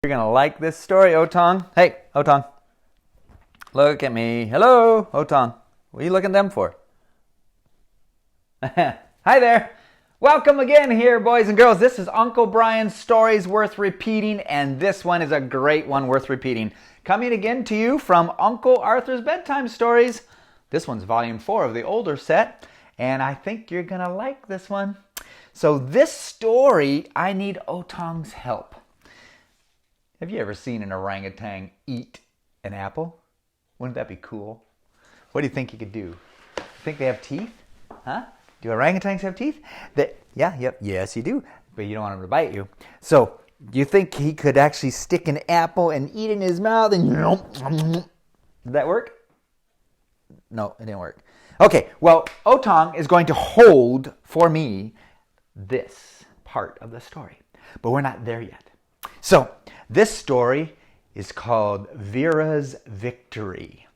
You're going to like this story, Otong. Hey, Otong. Look at me. Hello, Otong. What are you looking at them for? Hi there. Welcome again here, boys and girls. This is Uncle Bryan's Stories Worth Repeating, and this one is a great one worth repeating. Coming again to you from Uncle Arthur's Bedtime Stories. This one's volume 4 of the older set, and I think you're going to like this one. So this story, I need Otong's help. Have you ever seen an orangutan eat an apple? Wouldn't that be cool? What do you think he could do? Think they have teeth? Huh? Do orangutans have teeth? Yes, you do. But you don't want them to bite you. So, do you think he could actually stick an apple and eat it in his mouth and... Did that work? No, it didn't work. Okay, well, Otong is going to hold for me this part of the story. But we're not there yet. So, this story is called Vera's Victory.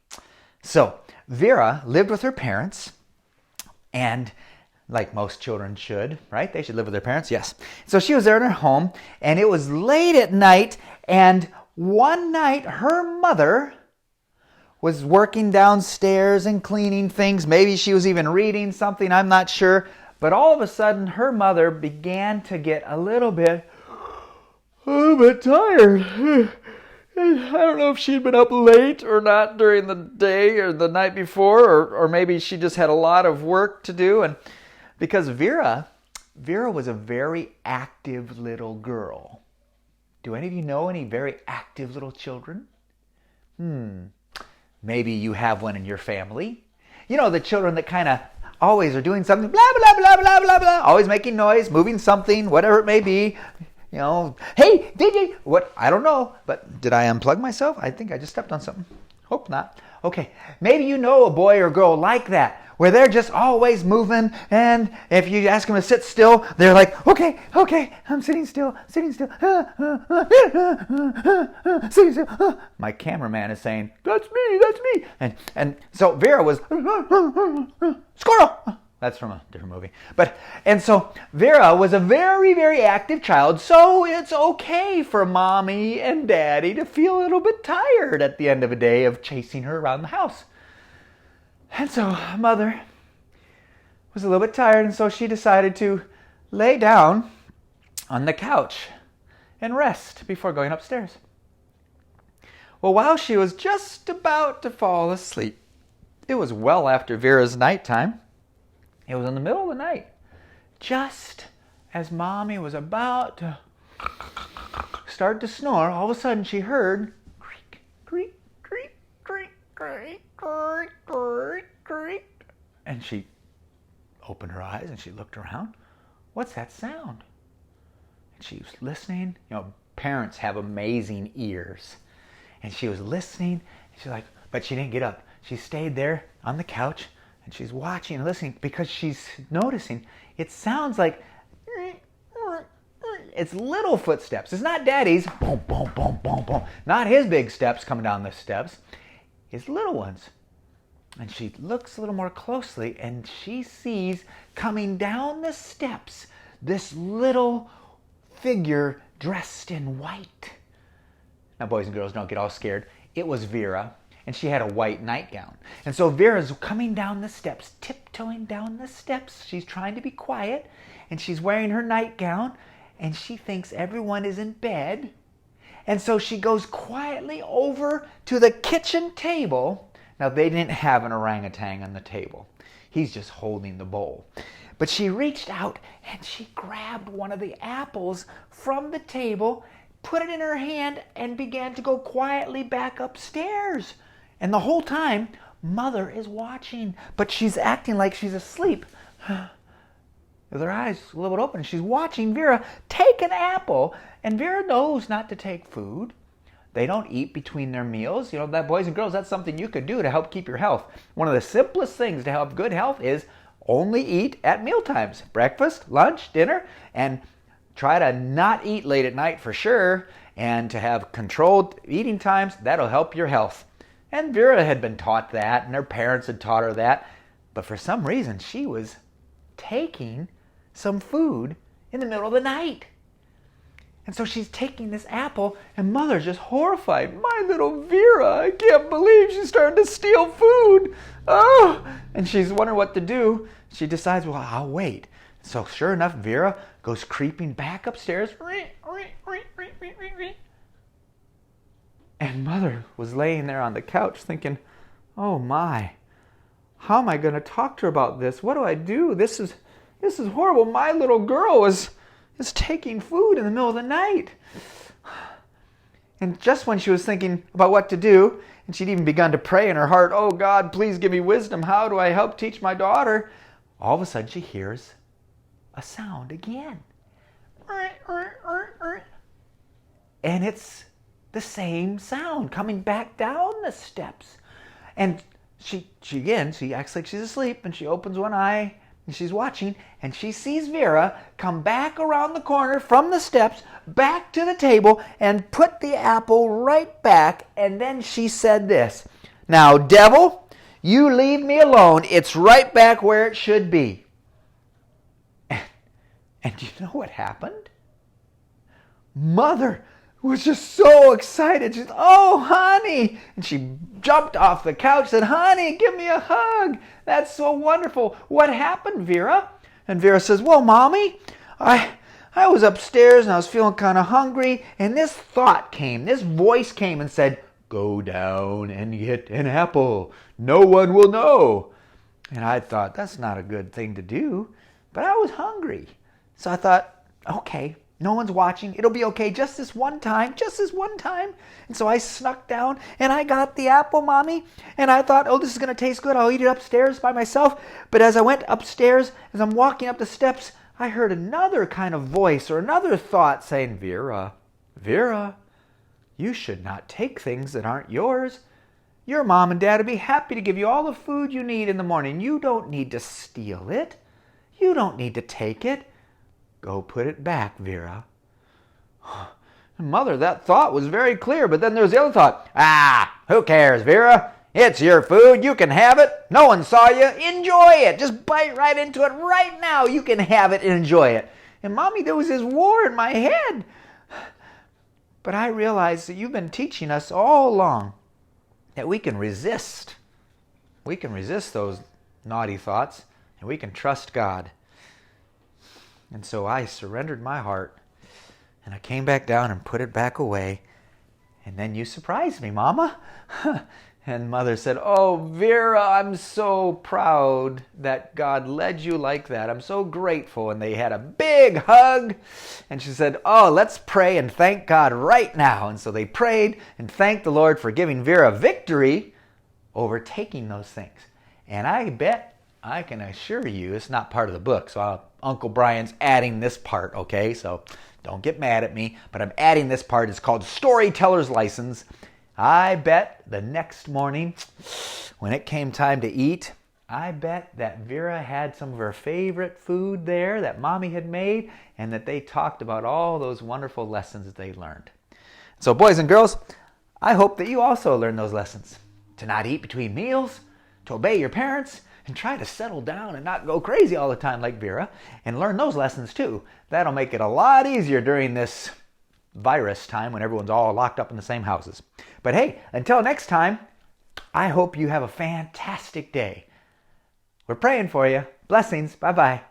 So, Vera lived with her parents, and like most children should, right? They should live with their parents, yes. So she was there in her home, and it was late at night, and one night her mother was working downstairs and cleaning things. Maybe she was even reading something, I'm not sure. But all of a sudden, her mother began to get a little bit tired. I don't know if she'd been up late or not during the day or the night before, or maybe she just had a lot of work to do. And because Vera was a very active little girl. Do any of you know any very active little children? Maybe you have one in your family. You know, the children that kind of always are doing something, blah, blah, blah, blah, blah, blah, always making noise, moving something, whatever it may be. You know, hey, DJ, what? I don't know, but did I unplug myself? I think I just stepped on something. Hope not. Okay, maybe you know a boy or girl like that, where they're just always moving, and if you ask them to sit still, they're like, okay, I'm sitting still, sitting still. My cameraman is saying, that's me. And so Vera was, squirrel. That's from a different movie. And so Vera was a very, very active child, so it's okay for mommy and daddy to feel a little bit tired at the end of a day of chasing her around the house. And so mother was a little bit tired, and so she decided to lay down on the couch and rest before going upstairs. Well, while she was just about to fall asleep, it was well after Vera's nighttime. It was in the middle of the night, just as mommy was about to start to snore. All of a sudden she heard creak, creak, creak, creak, creak, creak, creak, creak. And she opened her eyes and she looked around. What's that sound? And she was listening. You know, parents have amazing ears. And she was listening. And she's like, but she didn't get up. She stayed there on the couch. And she's watching and listening because she's noticing it sounds like it's little footsteps. It's not daddy's, boom, boom, boom, boom, boom. Not his big steps coming down the steps. It's little ones. And she looks a little more closely and she sees coming down the steps this little figure dressed in white. Now, boys and girls, don't get all scared. It was Vera. And she had a white nightgown. And so Vera's coming down the steps, tiptoeing down the steps. She's trying to be quiet, and she's wearing her nightgown, and she thinks everyone is in bed. And so she goes quietly over to the kitchen table. Now, they didn't have an orangutan on the table. He's just holding the bowl. But she reached out, and she grabbed one of the apples from the table, put it in her hand, and began to go quietly back upstairs. And the whole time, mother is watching, but she's acting like she's asleep with her eyes a little bit open. She's watching Vera take an apple, and Vera knows not to take food. They don't eat between their meals. You know, that, boys and girls, that's something you could do to help keep your health. One of the simplest things to help good health is only eat at meal times. Breakfast, lunch, dinner, and try to not eat late at night for sure, and to have controlled eating times. That'll help your health. And Vera had been taught that, and her parents had taught her that. But for some reason, she was taking some food in the middle of the night. And so she's taking this apple, and Mother's just horrified. My little Vera, I can't believe she's starting to steal food. Oh! And she's wondering what to do. She decides, well, I'll wait. So sure enough, Vera goes creeping back upstairs. And Mother was laying there on the couch thinking, oh my, how am I going to talk to her about this? What do I do? This is horrible. My little girl is taking food in the middle of the night. And just when she was thinking about what to do, and she'd even begun to pray in her heart, oh God, please give me wisdom. How do I help teach my daughter? All of a sudden she hears a sound again. And it's the same sound coming back down the steps. And she acts like she's asleep, and she opens one eye, and she's watching, and she sees Vera come back around the corner from the steps, back to the table, and put the apple right back. And then she said this, now, devil, you leave me alone. It's right back where it should be. And do you know what happened? Mother was just so excited. She said, oh, honey. And she jumped off the couch and said, honey, give me a hug. That's so wonderful. What happened, Vera? And Vera says, well, Mommy, I was upstairs and I was feeling kind of hungry. And this voice came and said, go down and get an apple. No one will know. And I thought, that's not a good thing to do. But I was hungry. So I thought, okay. No one's watching. It'll be okay just this one time. And so I snuck down and I got the apple, Mommy. And I thought, oh, this is going to taste good. I'll eat it upstairs by myself. But as I went upstairs, as I'm walking up the steps, I heard another kind of voice or another thought saying, Vera, you should not take things that aren't yours. Your mom and dad would be happy to give you all the food you need in the morning. You don't need to steal it. You don't need to take it. Go put it back, Vera. Mother, that thought was very clear, but then there was the other thought. Who cares, Vera? It's your food. You can have it. No one saw you. Enjoy it. Just bite right into it right now. You can have it and enjoy it. And Mommy, there was this war in my head. But I realized that you've been teaching us all along that we can resist. We can resist those naughty thoughts, and we can trust God. And so I surrendered my heart, and I came back down and put it back away. And then you surprised me, Mama. And Mother said, oh, Vera, I'm so proud that God led you like that. I'm so grateful. And they had a big hug. And she said, oh, let's pray and thank God right now. And so they prayed and thanked the Lord for giving Vera victory over taking those things. And I bet, I can assure you, it's not part of the book. So Uncle Bryan's adding this part, okay? So don't get mad at me, but I'm adding this part. It's called Storyteller's License. I bet the next morning, when it came time to eat, I bet that Vera had some of her favorite food there that Mommy had made, and that they talked about all those wonderful lessons that they learned. So boys and girls, I hope that you also learn those lessons. To not eat between meals, to obey your parents, and try to settle down and not go crazy all the time like Vera, and learn those lessons too. That'll make it a lot easier during this virus time when everyone's all locked up in the same houses. But hey, until next time, I hope you have a fantastic day. We're praying for you. Blessings. Bye-bye.